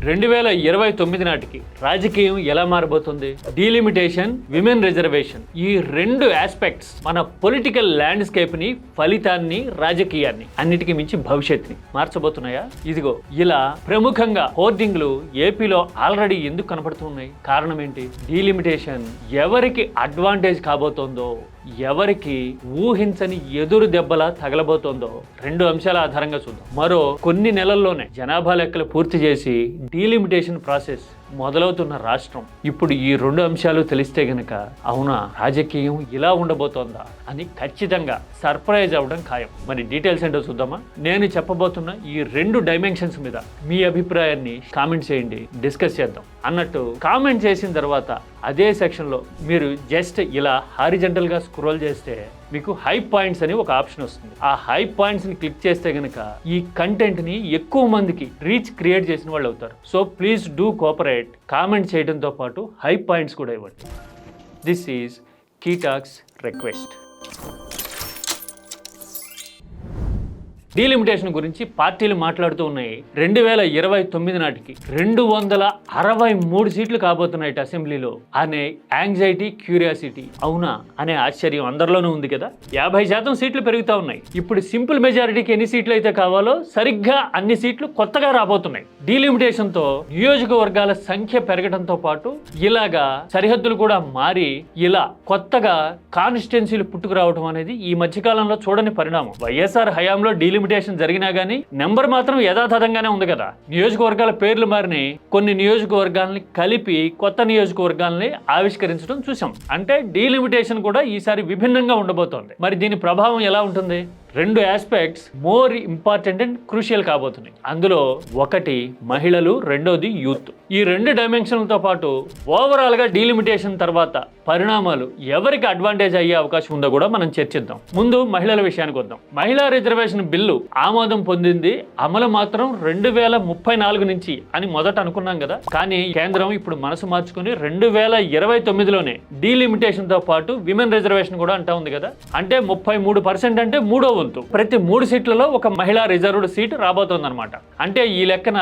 2029 నాటికి రాజకీయం ఎలా మారబోతుంది? డీలిమిటేషన్, విమెన్ రిజర్వేషన్, ఈ రెండు ఆస్పెక్ట్స్ మన పొలిటికల్ ల్యాండ్స్కేప్ ని, ఫలితాన్ని, రాజకీయాన్ని అన్నిటికీ మించి భవిష్యత్తుని మార్చబోతున్నాయా? ఇదిగో ఇలా ప్రముఖంగా హోర్డింగ్లు ఏపీలో ఆల్రెడీ ఎందుకు కనపడుతున్నాయి? కారణం ఏంటి? డీలిమిటేషన్ ఎవరికి అడ్వాంటేజ్ కాబోతోందో, ఎవరికి ఊహించని ఎదురు దెబ్బలా తగలబోతోందో రెండు అంశాల ఆధారంగా చూద్దాం. మరో కొన్ని నెలల్లోనే జనాభా లెక్కలు పూర్తి చేసి డీలిమిటేషన్ ప్రాసెస్ మొదలవుతున్న రాష్ట్రం. ఇప్పుడు ఈ రెండు అంశాలు తెలిస్తే గనక అవునా రాజకీయం ఇలా ఉండబోతోందా అని ఖచ్చితంగా సర్ప్రైజ్ అవ్వడం ఖాయం. మరి డీటెయిల్స్ ఏంటో చూద్దామా? నేను చెప్పబోతున్న ఈ రెండు డైమెన్షన్స్ మీద మీ అభిప్రాయాన్ని కామెంట్ చేయండి, డిస్కస్ చేద్దాం. అన్నట్టు కామెంట్ చేసిన తర్వాత అదే సెక్షన్లో మీరు జస్ట్ ఇలా హారిజంటల్గా స్క్రోల్ చేస్తే మీకు హై పాయింట్స్ అని ఒక ఆప్షన్ వస్తుంది. ఆ హై పాయింట్స్ని క్లిక్ చేస్తే గనక ఈ కంటెంట్ని ఎక్కువ మందికి రీచ్ క్రియేట్ చేసిన వాళ్ళు అవుతారు. So please do cooperate. Comment చేయడంతో పాటు హై పాయింట్స్ కూడా ఇవ్వండి. This is Keytalks request. Delimitation గురించి పార్టీలు మాట్లాడుతూ ఉన్నాయి. 2029 నాటికి 263 సీట్లు కాబోతున్నాయి అసెంబ్లీలో అనే యాంగ్జైటీ, క్యూరియాసిటీ. అవునా అనే ఆశ్చర్యం అందరిలోనూ ఉంది కదా. 50% సీట్లు పెరుగుతూ ఉన్నాయి. ఇప్పుడు సింపుల్ మెజారిటీకి ఎన్ని సీట్లు అయితే కావాలో సరిగ్గా అన్ని సీట్లు కొత్తగా రాబోతున్నాయి. డీలిమిటేషన్తో నియోజకవర్గాల సంఖ్య పెరగడంతో పాటు ఇలాగా సరిహద్దులు కూడా మారి ఇలా కొత్తగా కాన్స్టిట్యున్సీలు పుట్టుకురావడం అనేది ఈ మధ్యకాలంలో చూడని పరిణామం. వైఎస్ఆర్ హయాంలో డీలిమిటేషన్ జరిగినా గానీ నెంబర్ మాత్రం యథాతథంగానే ఉంది కదా. నియోజకవర్గాల పేర్లు మారిని, కొన్ని నియోజకవర్గాల్ని కలిపి కొత్త నియోజకవర్గాల్ని ఆవిష్కరించడం చూసాం. అంటే డీలిమిటేషన్ కూడా ఈసారి విభిన్నంగా ఉండబోతోంది. మరి దీని ప్రభావం ఎలా ఉంటుంది? రెండు aspects more important and crucial కాబోతున్నాయి. అందులో ఒకటి మహిళలు, రెండోది యూత్. ఈ రెండు డైమెన్షన్లతో పాటు ఓవరాల్ గా డీలిమిటేషన్ తర్వాత పరిణామాలు ఎవరికి అడ్వాంటేజ్ అయ్యే అవకాశం ఉందో కూడా మనం చర్చిద్దాం. ముందు మహిళల విషయానికి వద్దాం. మహిళా రిజర్వేషన్ బిల్లు ఆమోదం పొందింది. అమలు మాత్రం 2034 నుంచి అని మొదట అనుకున్నాం కదా. కానీ కేంద్రం ఇప్పుడు మనసు మార్చుకుని 2029లోనే డీలిమిటేషన్ తో పాటు విమెన్ రిజర్వేషన్ కూడా అంటా ఉంది కదా. అంటే 33% అంటే మూడో వంతు. ప్రతి 3 సీట్లలో ఒక మహిళా రిజర్వ్డ్ సీట్ రాబోతోంది అనమాట. అంటే ఈ లెక్కన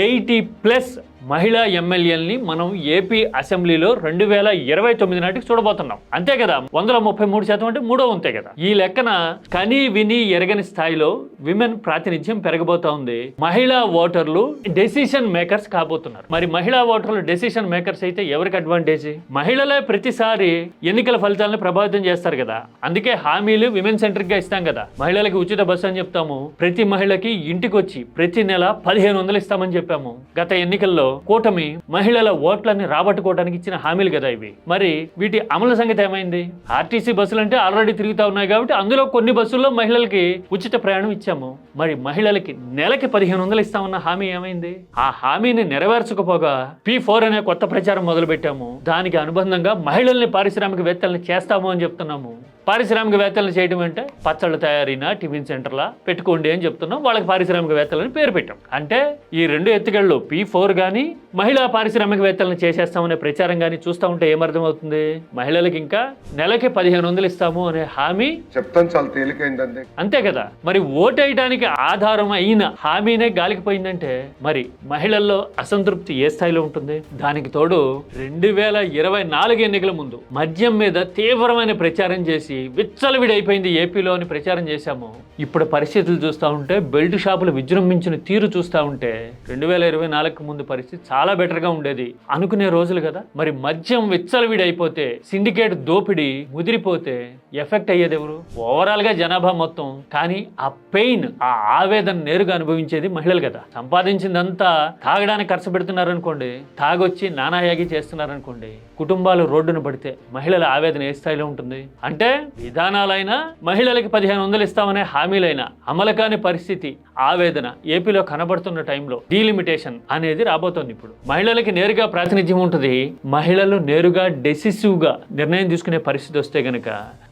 80+ మహిళా ఎమ్మెల్యేలని మనం ఏపీ అసెంబ్లీలో 2029 నాటికి చూడబోతున్నాం. అంతే కదా. 133% అంటే మూడో వంతే కదా. ఈ లెక్కన కని విని ఎరగని స్థాయిలో విమెన్ ప్రాతినిధ్యం పెరగబోతా ఉంది. మహిళా ఓటర్లు డెసిషన్ మేకర్స్ కాబోతున్నారు. మరి మహిళా ఓటర్లు డెసిషన్ మేకర్స్ అయితే ఎవరికి అడ్వాంటేజ్? మహిళలే ప్రతిసారి ఎన్నికల ఫలితాలను ప్రభావితం చేస్తారు కదా. అందుకే హామీలు విమెన్ సెంట్రిక్ గా ఇస్తాం కదా. మహిళలకి ఉచిత బస్సు అని చెప్తాము. ప్రతి మహిళకి ఇంటికి వచ్చి ప్రతి నెల 1500 ఇస్తామని చెప్పాము. గత ఎన్నికల్లో కూటమి మహిళల ఓట్లని రాబట్టుకోవడానికి ఇచ్చిన హామీలు కదా ఇవి. మరి వీటి అమలు సంగతి ఏమైంది? ఆర్టీసీ బస్సులు అంటే ఆల్రెడీ తిరుగుతూ ఉన్నాయి కాబట్టి అందులో కొన్ని బస్సుల్లో మహిళలకి ఉచిత ప్రయాణం ఇచ్చాము. మరి మహిళలకి నెలకి 1500 ఇస్తామన్న హామీ ఏమైంది? ఆ హామీని నెరవేర్చకపోగా P4 అనే కొత్త ప్రచారం మొదలు పెట్టాము. దానికి అనుబంధంగా మహిళల్ని పారిశ్రామికవేత్తల్ని చేస్తాము అని చెప్తున్నాము. పారిశ్రామికవేత్తలను చేయడం అంటే పచ్చళ్ళ తయారీనా, టిఫిన్ సెంటర్లా పెట్టుకోండి అని చెప్తున్నాం. వాళ్ళకి పారిశ్రామికవేత్తలని పేరు పెట్టాం. అంటే ఈ రెండు ఎత్తుగళ్ళు P4 కానీ మహిళా పారిశ్రామికవేత్తలను చేసేస్తామనే ప్రచారం కానీ చూస్తూ ఉంటే ఏమర్థం అవుతుంది? మహిళలకి ఇంకా నెలకి 1500 ఇస్తాము అనే హామీ చెప్తాను చాలా తేలికైందండి. అంతే కదా. మరి ఓటేయడానికి ఆధారం అయిన హామీనే గాలికిపోయిందంటే మరి మహిళల్లో అసంతృప్తి ఏ స్థాయిలో ఉంటుంది? దానికి తోడు 2024 ఎన్నికల ముందు మద్యం మీద తీవ్రమైన ప్రచారం చేసి విచ్చలవిడైపోయింది ఏపీలో అని ప్రచారం చేశాము. ఇప్పుడు పరిస్థితులు చూస్తూ ఉంటే, బెల్ట్ షాపులు విజృంభించిన తీరు చూస్తూ ఉంటే 2024 ముందు పరిస్థితి చాలా బెటర్గా ఉండేది అనుకునే రోజులు కదా. మరి మద్యం విచ్చలవిడైపోతే, సిండికేట్ దోపిడీ ముదిరిపోతే ఎఫెక్ట్ అయ్యేది ఎవరు? ఓవరాల్ గా జనాభా మొత్తం. కానీ ఆ పెయిన్, ఆ ఆవేదన నేరుగా అనుభవించేది మహిళలు కదా. సంపాదించిందంతా తాగడానికి ఖర్చు పెడుతున్నారనుకోండి, తాగొచ్చి నానాయాగి చేస్తున్నారనుకోండి, కుటుంబాలు రోడ్డున పడితే మహిళల ఆవేదన ఏ స్థాయిలో ఉంటుంది? అంటే విధానాలైనా మహిళలకి 1500 ఇస్తామనే హామీలైనా అమలు కాని పరిస్థితి, ఆవేదన ఏపీలో కనబడుతున్న టైంలో డీలిమిటేషన్ అనేది రాబోతోంది. ఇప్పుడు మహిళలకి నేరుగా ప్రాతినిధ్యం ఉంటుంది. మహిళలు నేరుగా డెసిసివ్గా నిర్ణయం తీసుకునే పరిస్థితి వస్తే గనక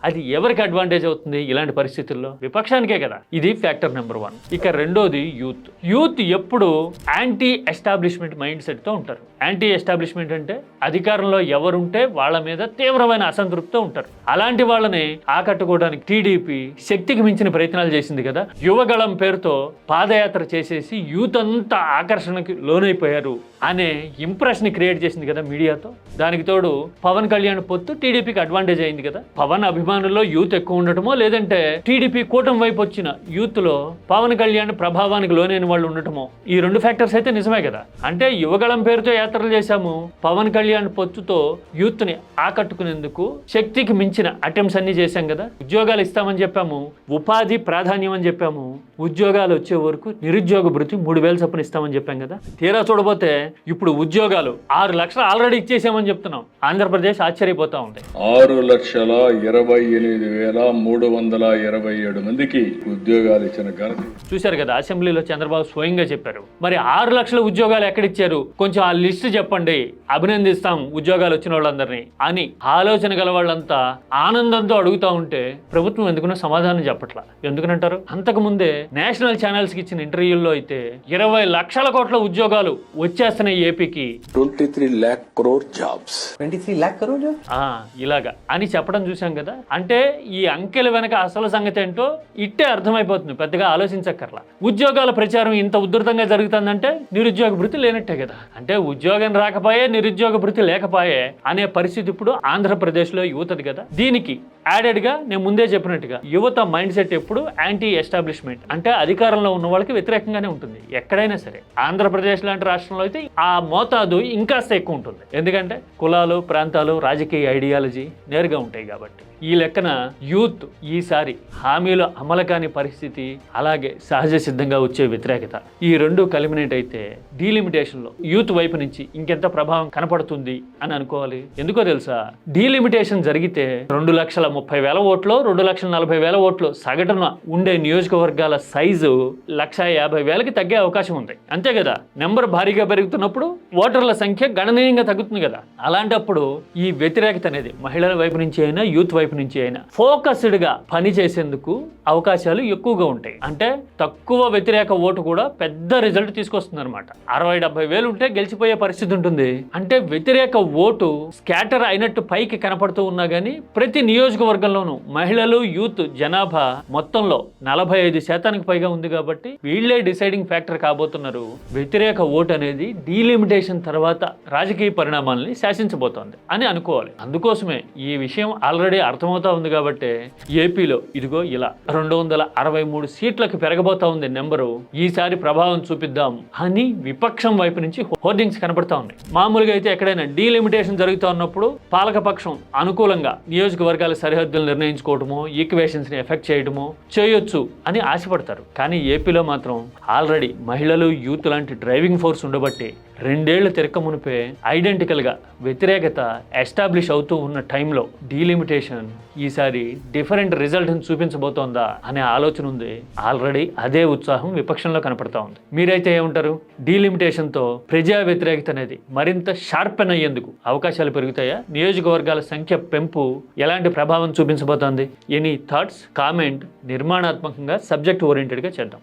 అది ఎవరికి అడ్వాంటేజ్ అవుతుంది? ఇలాంటి పరిస్థితుల్లో విపక్షానికే కదా. ఇది ఫ్యాక్టర్ నెంబర్ 1. ఇక రెండోది యూత్. యూత్ ఎప్పుడు యాంటీ ఎస్టాబ్లిష్మెంట్ మైండ్ సెట్ తో ఉంటారు. యాంటీ ఎస్టాబ్లిష్మెంట్ అంటే అధికారంలో ఎవరుంటే వాళ్ళ మీద తీవ్రమైన అసంతృప్తితో ఉంటారు. అలాంటి వాళ్ళని ఆకట్టుకోవడానికి టీడీపీ శక్తికి మించిన ప్రయత్నాలు చేసింది కదా. యువగళం పేరుతో పాదయాత్ర చేసేసి యూత్ అంతా ఆకర్షణకి లోనైపోయారు అనే ఇంప్రెషన్ క్రియేట్ చేసింది కదా మీడియాతో. దానికి తోడు పవన్ కళ్యాణ్ పొత్తు టీడీపీకి అడ్వాంటేజ్ అయింది కదా. పవన్ అభిమానుల్లో యూత్ ఎక్కువ ఉండటమో, లేదంటే టీడీపీ కూటమి వైపు వచ్చిన యూత్ లో పవన్ కళ్యాణ్ ప్రభావానికి లోనైన వాళ్ళు ఉండటమో, ఈ రెండు ఫ్యాక్టర్స్ అయితే నిజమే కదా. అంటే యువగళం పేరుతో యాత్రలు చేశాము, పవన్ కళ్యాణ్ పొత్తుతో యూత్ ని ఆకట్టుకునేందుకు శక్తికి మించిన అటెంప్ట్స్ అన్ని చేశాం కదా. ఉద్యోగాలు ఇస్తామని చెప్పాము, ఉపాధి ప్రాధాన్యం అని చెప్పాము, ఉద్యోగాలు వచ్చే వరకు నిరుద్యోగ భృతి 3,000 చొప్పున ఇస్తామని చెప్పాం కదా. తీరా చూడబోతే ఇప్పుడు ఉద్యోగాలు 6 లక్షలు ఆల్రెడీ ఇచ్చేసామని చెప్తున్నాం. ఆంధ్రప్రదేశ్ ఆశ్చర్యపోతా ఉంది. 6,28,327 మందికి ఉద్యోగాలు ఇచ్చిన ఘనత చూశారు కదా, అసెంబ్లీలో చంద్రబాబు స్వయంగా చెప్పారు. మరి 6 లక్షల ఉద్యోగాలు ఎక్కడిచ్చారు, కొంచెం ఆ లిస్ట్ చెప్పండి, అభినందిస్తాం ఉద్యోగాలు వచ్చిన వాళ్ళందరినీ అని ఆలోచన గల వాళ్ళంతా ఆనందంతో అడుగుతా ఉంటే ప్రభుత్వం ఎందుకునో సమాధానం చెప్పట్లా. ఎందుకనంటారు? అంతకు ముందే నేషనల్ ఛానల్స్ కి ఇచ్చిన ఇంటర్వ్యూల్లో అయితే 20 లక్షల కోట్ల ఉద్యోగాలు వచ్చేస్తున్నాయి ఏపీకి, 23 lakh crore jobs. 23 lakh crore jobs? ఇలాగా అని చెప్పడం చూసాం కదా. అంటే ఈ అంకెల వెనక అసలు సంగతి ఏంటో ఇట్టే అర్థమైపోతుంది, పెద్దగా ఆలోచించక్కర్లా. ఉద్యోగాల ప్రచారం ఇంత ఉధృతంగా జరుగుతుందంటే నిరుద్యోగ భృతి లేనట్టే కదా. అంటే ఉద్యోగం రాకపోయే, నిరుద్యోగ భృతి లేకపోయే అనే పరిస్థితి ఇప్పుడు ఆంధ్రప్రదేశ్లో యువతది కదా. దీనికి యాడెడ్ గా నేను ముందే చెప్పినట్టుగా యువత మైండ్ సెట్ ఎప్పుడు యాంటీ ఎస్టాబ్లిష్మెంట్, అంటే అధికారంలో ఉన్న వాళ్ళకి వ్యతిరేకంగానే ఉంటుంది ఎక్కడైనా సరే. ఆంధ్రప్రదేశ్ లాంటి రాష్ట్రంలో అయితే ఆ మోతాదు ఇంకాస్త ఎక్కువ ఉంటుంది, ఎందుకంటే కులాలు, ప్రాంతాలు, రాజకీయ ఐడియాలజీ నేరుగా ఉంటాయి కాబట్టి. ఈ లెక్కన యూత్ ఈసారి హామీలు అమలు కాని పరిస్థితి, అలాగే సహజ సిద్ధంగా వచ్చే వ్యతిరేకత, ఈ రెండు కలిమినేట్ అయితే డీలిమిటేషన్లో యూత్ వైపు నుంచి ఇంకెంత ప్రభావం కనపడుతుంది అని అనుకోవాలి. ఎందుకో తెలుసా, డీలిమిటేషన్ జరిగితే 2,30,000 ఓట్లు, 2,40,000 ఓట్లు సగటున ఉండే నియోజకవర్గాల సైజు 1,50,000కి తగ్గే అవకాశం ఉంది. అంతే కదా, నెంబర్ భారీగా పెరుగుతున్నప్పుడు ఓటర్ల సంఖ్య గణనీయంగా తగ్గుతుంది కదా. అలాంటప్పుడు ఈ వ్యతిరేకత అనేది మహిళల వైపు నుంచి అయినా, యూత్ వైపు నుంచి అయినా ఫోకస్డ్ గా పని చేసేందుకు అవకాశాలు ఎక్కువగా ఉంటాయి. అంటే తక్కువ వ్యతిరేక ఓటు కూడా పెద్ద రిజల్ట్ తీసుకొస్తుంది అనమాట. 60-70 ఉంటే గెలిచిపోయే పరిస్థితి ఉంటుంది. అంటే వ్యతిరేక ఓటు స్కాటర్ అయినట్టు పైకి కనపడుతూ ఉన్నా గానీ ప్రతి నియోజకవర్గంలోనూ మహిళలు, యూత్ జనాభా మొత్తంలో 45% పైగా ఉంది కాబట్టి వీళ్లే డిసైడింగ్ ఫ్యాక్టర్ కాబోతున్నారు. వ్యతిరేక ఓటు అనేది డీలిమిటేషన్ తర్వాత రాజకీయ పరిణామాలని శాసించబోతోంది అని అనుకోవాలి. అందుకోసమే ఈ విషయం ఆల్రెడీ అర్థమవుతా ఉంది కాబట్టి ఏపీలో ఇదిగో ఇలా 263 సీట్లకు పెరగబోతా ఉంది నెంబరు. ఈసారి ప్రభావం చూపిద్దాం అని విపక్షం వైపు నుంచి హోర్డింగ్స్ కనబడతా ఉన్నాయి. మామూలుగా అయితే ఎక్కడైనా డీలిమిటేషన్ జరుగుతూ ఉన్నప్పుడు పాలకపక్షం అనుకూలంగా నియోజకవర్గాల సరిహద్దులు నిర్ణయించుకోవటమో, ఈక్వేషన్స్ ని ఎఫెక్ట్ చేయడమో చేయొచ్చు అని ఆశపడతారు. కానీ ఏపీలో మాత్రం ఆల్రెడీ మహిళలు, యూత్ లాంటి డ్రైవింగ్ ఫోర్స్ ఉండబట్టి 2 ఏళ్ల తిరక మునిపే ఐడెంటికల్ గా వ్యతిరేకత ఎస్టాబ్లిష్ అవుతూ ఉన్న టైంలో డీలిమిటేషన్ ఈసారి డిఫరెంట్ రిజల్ట్ చూపించబోతోందా అనే ఆలోచన ఉంది. ఆల్రెడీ అదే ఉత్సాహం విపక్షంలో కనపడతా ఉంది. మీరైతే ఏమంటారు? డీలిమిటేషన్ తో ప్రజా వ్యతిరేకత అనేది మరింత షార్పెన్ అయ్యేందుకు అవకాశాలు పెరుగుతాయా? నియోజకవర్గాల సంఖ్య పెంపు ఎలాంటి ప్రభావం చూపించబోతోంది? Any thoughts? కామెంట్ నిర్మాణాత్మకంగా, సబ్జెక్ట్ ఓరియంటెడ్ గా చేద్దాం.